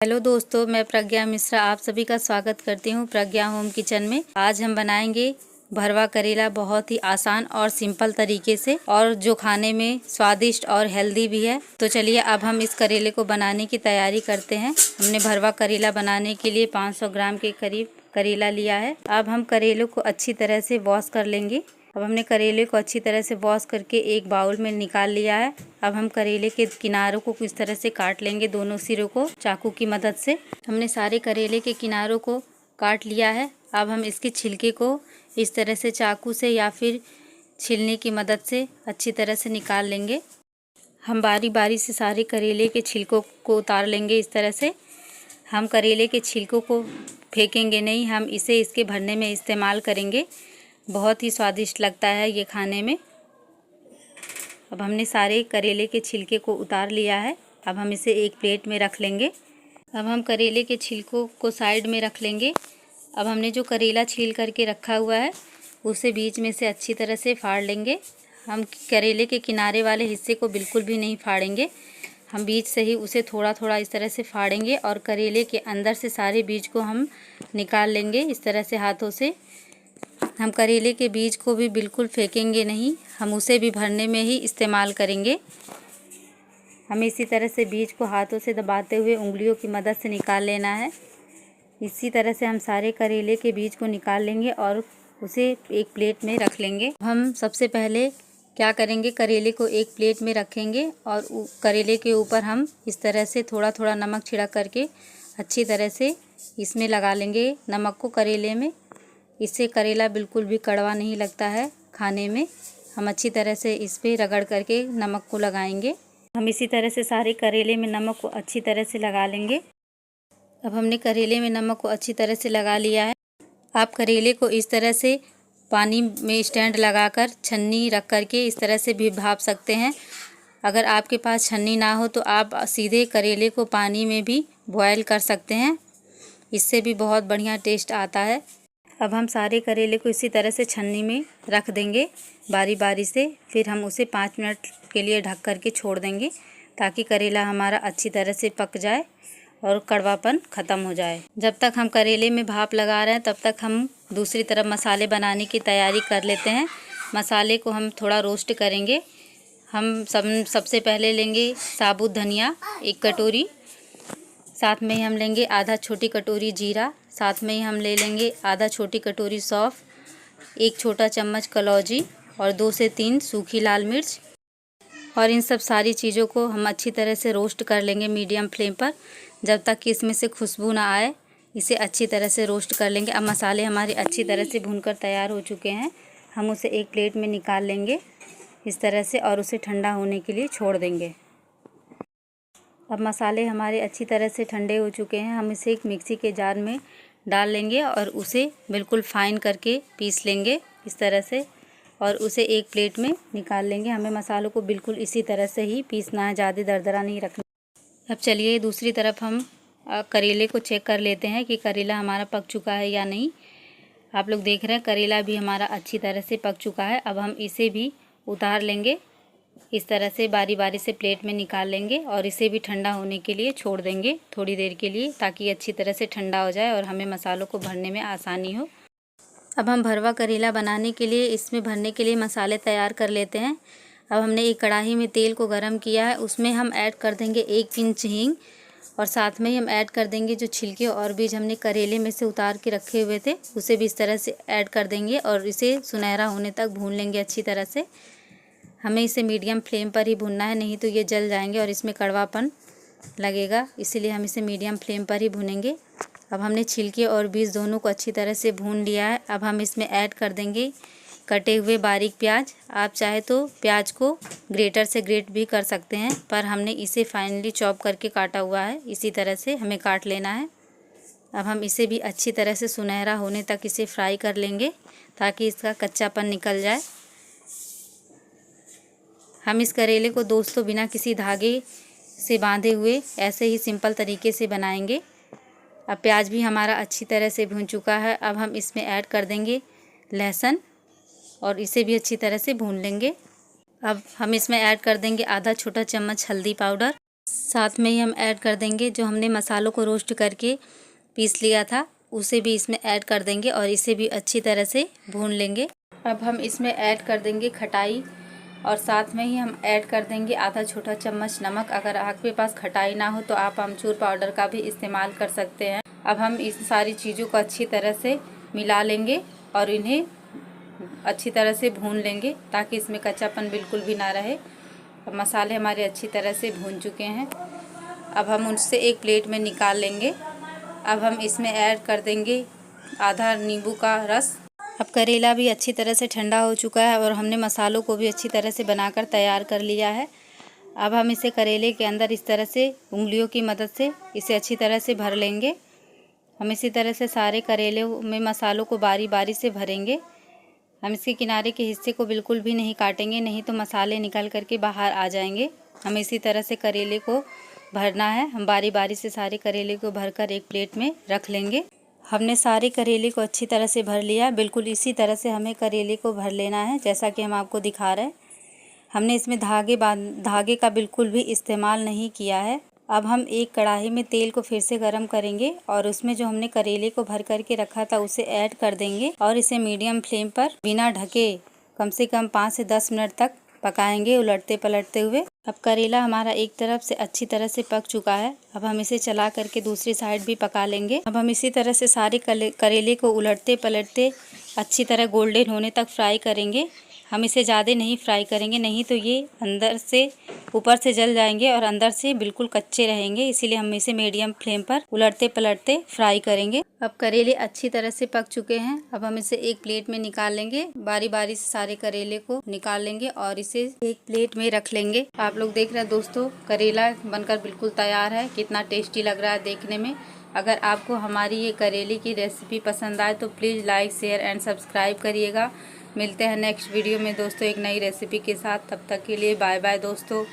Hello दोस्तों, मैं प्रज्ञा मिश्रा आप सभी का स्वागत करती हूँ प्रज्ञा होम किचन में। आज हम बनाएंगे भरवा करेला बहुत ही आसान और सिंपल तरीके से, और जो खाने में स्वादिष्ट और हेल्दी भी है। तो चलिए अब हम इस करेले को बनाने की तैयारी करते हैं। हमने भरवा करेला बनाने के लिए 500 ग्राम के करीब करेला लिया है। अब हम करेले को अच्छी तरह से वॉश कर लेंगे। अब हमने करेले को अच्छी तरह से वॉश करके एक बाउल में निकाल लिया है। अब हम करेले के किनारों को इस तरह से काट लेंगे, दोनों सिरों को चाकू की मदद से। हमने सारे करेले के किनारों को काट लिया है। अब हम इसके छिलके को इस तरह से चाकू से या फिर छीलने की मदद से अच्छी तरह से निकाल लेंगे। हम बारी बारी से सारे करेले के छिलकों को उतार लेंगे इस तरह से। हम करेले के छिलकों को फेंकेंगे नहीं, हम इसे इसके भरने में इस्तेमाल करेंगे। बहुत ही स्वादिष्ट लगता है ये खाने में। अब हमने सारे करेले के छिलके को उतार लिया है। अब हम इसे एक प्लेट में रख लेंगे। अब हम करेले के छिलकों को साइड में रख लेंगे। अब हमने जो करेला छील करके रखा हुआ है उसे बीच में से अच्छी तरह से फाड़ लेंगे। हम करेले के किनारे वाले हिस्से को बिल्कुल भी नहीं फाड़ेंगे, हम बीच से ही उसे थोड़ा थोड़ा इस तरह से फाड़ेंगे और करेले के अंदर से सारे बीज को हम निकाल लेंगे इस तरह से हाथों से। हम करेले के बीज को भी बिल्कुल फेंकेंगे नहीं, हम उसे भी भरने में ही इस्तेमाल करेंगे। हमें इसी तरह से बीज को हाथों से दबाते हुए उंगलियों की मदद से निकाल लेना है। इसी तरह से हम सारे करेले के बीज को निकाल लेंगे और उसे एक प्लेट में रख लेंगे। हम सबसे पहले क्या करेंगे, करेले को एक प्लेट में रखेंगे और करेले के ऊपर हम इस तरह से थोड़ा थोड़ा नमक छिड़क करके अच्छी तरह से इसमें लगा लेंगे नमक को करेले में। इससे करेला बिल्कुल भी कड़वा नहीं लगता है खाने में। हम अच्छी तरह से इस पे रगड़ करके नमक को लगाएंगे। हम इसी तरह से सारे करेले में नमक को अच्छी तरह से लगा लेंगे। अब हमने करेले में नमक को अच्छी तरह से लगा लिया है। आप करेले को इस तरह से पानी में स्टैंड लगाकर छन्नी रख करके इस तरह से भी भाप सकते हैं। अगर आपके पास छन्नी ना हो तो आप सीधे करेले को पानी में भी बॉयल कर सकते हैं, इससे भी बहुत बढ़िया टेस्ट आता है। अब हम सारे करेले को इसी तरह से छन्नी में रख देंगे बारी बारी से। फिर हम उसे 5 मिनट के लिए ढक करके छोड़ देंगे ताकि करेला हमारा अच्छी तरह से पक जाए और कड़वापन ख़त्म हो जाए। जब तक हम करेले में भाप लगा रहे हैं तब तक हम दूसरी तरफ मसाले बनाने की तैयारी कर लेते हैं। मसाले को हम थोड़ा रोस्ट करेंगे। हम सबसे पहले लेंगे साबुत धनिया 1 कटोरी, साथ में ही हम लेंगे आधा छोटी कटोरी जीरा, साथ में ही हम ले लेंगे आधा छोटी कटोरी सौंफ, 1 छोटा चम्मच कलौंजी और 2 से 3 सूखी लाल मिर्च। और इन सब सारी चीज़ों को हम अच्छी तरह से रोस्ट कर लेंगे मीडियम फ्लेम पर, जब तक कि इसमें से खुशबू ना आए। इसे अच्छी तरह से रोस्ट कर लेंगे। अब मसाले हमारे अच्छी तरह से भूनकर तैयार हो चुके हैं। हम उसे एक प्लेट में निकाल लेंगे इस तरह से और उसे ठंडा होने के लिए छोड़ देंगे। अब मसाले हमारे अच्छी तरह से ठंडे हो चुके हैं। हम इसे एक मिक्सी के जार में डाल लेंगे और उसे बिल्कुल फाइन करके पीस लेंगे इस तरह से, और उसे एक प्लेट में निकाल लेंगे। हमें मसालों को बिल्कुल इसी तरह से ही पीसना है, ज़्यादा दरदरा नहीं रखना। अब चलिए दूसरी तरफ हम करेले को चेक कर लेते हैं कि करेला हमारा पक चुका है या नहीं। आप लोग देख रहे हैं करेला भी हमारा अच्छी तरह से पक चुका है। अब हम इसे भी उतार लेंगे इस तरह से, बारी बारी से प्लेट में निकाल लेंगे और इसे भी ठंडा होने के लिए छोड़ देंगे थोड़ी देर के लिए, ताकि अच्छी तरह से ठंडा हो जाए और हमें मसालों को भरने में आसानी हो। अब हम भरवा करेला बनाने के लिए इसमें भरने के लिए मसाले तैयार कर लेते हैं। अब हमने एक कढ़ाई में तेल को गरम किया है, उसमें हम ऐड कर देंगे 1 पिंच हींग, और साथ में ही हम ऐड कर देंगे जो छिलके और बीज हमने करेले में से उतार के रखे हुए थे उसे भी इस तरह से ऐड कर देंगे और इसे सुनहरा होने तक भून लेंगे अच्छी तरह से। हमें इसे मीडियम फ्लेम पर ही भूनना है, नहीं तो ये जल जाएंगे और इसमें कड़वापन लगेगा, इसीलिए हम इसे मीडियम फ्लेम पर ही भूनेंगे। अब हमने छिलके और बीज दोनों को अच्छी तरह से भून लिया है। अब हम इसमें ऐड कर देंगे कटे हुए बारीक प्याज। आप चाहे तो प्याज को ग्रेटर से ग्रेट भी कर सकते हैं, पर हमने इसे फाइनली चॉप करके काटा हुआ है, इसी तरह से हमें काट लेना है। अब हम इसे भी अच्छी तरह से सुनहरा होने तक इसे फ्राई कर लेंगे ताकि इसका कच्चापन निकल जाए। हम इस करेले को दोस्तों बिना किसी धागे से बांधे हुए ऐसे ही सिंपल तरीके से बनाएंगे। अब प्याज भी हमारा अच्छी तरह से भून चुका है। अब हम इसमें ऐड कर देंगे लहसुन और इसे भी अच्छी तरह से भून लेंगे। अब हम इसमें ऐड कर देंगे आधा छोटा चम्मच हल्दी पाउडर, साथ में ही हम ऐड कर देंगे जो हमने मसालों को रोस्ट करके पीस लिया था, उसे भी इसमें ऐड कर देंगे और इसे भी अच्छी तरह से भून लेंगे। अब हम इसमें ऐड कर देंगे खटाई और साथ में ही हम ऐड कर देंगे आधा छोटा चम्मच नमक। अगर आपके पास खटाई ना हो तो आप अमचूर पाउडर का भी इस्तेमाल कर सकते हैं। अब हम इस सारी चीज़ों को अच्छी तरह से मिला लेंगे और इन्हें अच्छी तरह से भून लेंगे ताकि इसमें कच्चापन बिल्कुल भी ना रहे। अब मसाले हमारे अच्छी तरह से भून चुके हैं। अब हम उससे एक प्लेट में निकाल लेंगे। अब हम इसमें ऐड कर देंगे आधा नींबू का रस। अब करेला भी अच्छी तरह से ठंडा हो चुका है और हमने मसालों को भी अच्छी तरह से बनाकर तैयार कर लिया है। अब हम इसे करेले के अंदर इस तरह से उंगलियों की मदद से इसे अच्छी तरह से भर लेंगे। हम इसी तरह से सारे करेले में मसालों को बारी बारी से भरेंगे। हम इसके किनारे के हिस्से को बिल्कुल भी नहीं काटेंगे, नहीं तो मसाले निकल करके बाहर आ जाएंगे। हम इसी तरह से करेले को भरना है। हम बारी बारी से सारे करेले को भरकर एक प्लेट में रख लेंगे। हमने सारे करेले को अच्छी तरह से भर लिया। बिल्कुल इसी तरह से हमें करेले को भर लेना है जैसा कि हम आपको दिखा रहे हैं। हमने इसमें धागे का बिल्कुल भी इस्तेमाल नहीं किया है। अब हम एक कढ़ाई में तेल को फिर से गर्म करेंगे और उसमें जो हमने करेले को भर करके रखा था उसे ऐड कर देंगे और इसे मीडियम फ्लेम पर बिना ढके कम से कम 5 से 10 मिनट तक पकाएंगे, उलटते पलटते हुए। अब करेला हमारा एक तरफ से अच्छी तरह से पक चुका है। अब हम इसे चला करके दूसरी साइड भी पका लेंगे। अब हम इसी तरह से सारे करेले को उलटते पलटते अच्छी तरह गोल्डन होने तक फ्राई करेंगे। हम इसे ज़्यादा नहीं फ्राई करेंगे, नहीं तो ये अंदर से ऊपर से जल जाएंगे और अंदर से बिल्कुल कच्चे रहेंगे। इसीलिए हम इसे मीडियम फ्लेम पर उलटते पलटते फ्राई करेंगे। अब करेले अच्छी तरह से पक चुके हैं। अब हम इसे एक प्लेट में निकाल लेंगे। बारी बारी से सारे करेले को निकाल लेंगे और इसे एक प्लेट में रख लेंगे। आप लोग देख रहे हैं दोस्तों, करेला बनकर बिल्कुल तैयार है। कितना टेस्टी लग रहा है देखने में। अगर आपको हमारी ये करेले की रेसिपी पसंद आए तो please like, share and subscribe करिएगा। मिलते हैं नेक्स्ट वीडियो में दोस्तों एक नई रेसिपी के साथ। तब तक के लिए बाय बाय दोस्तों।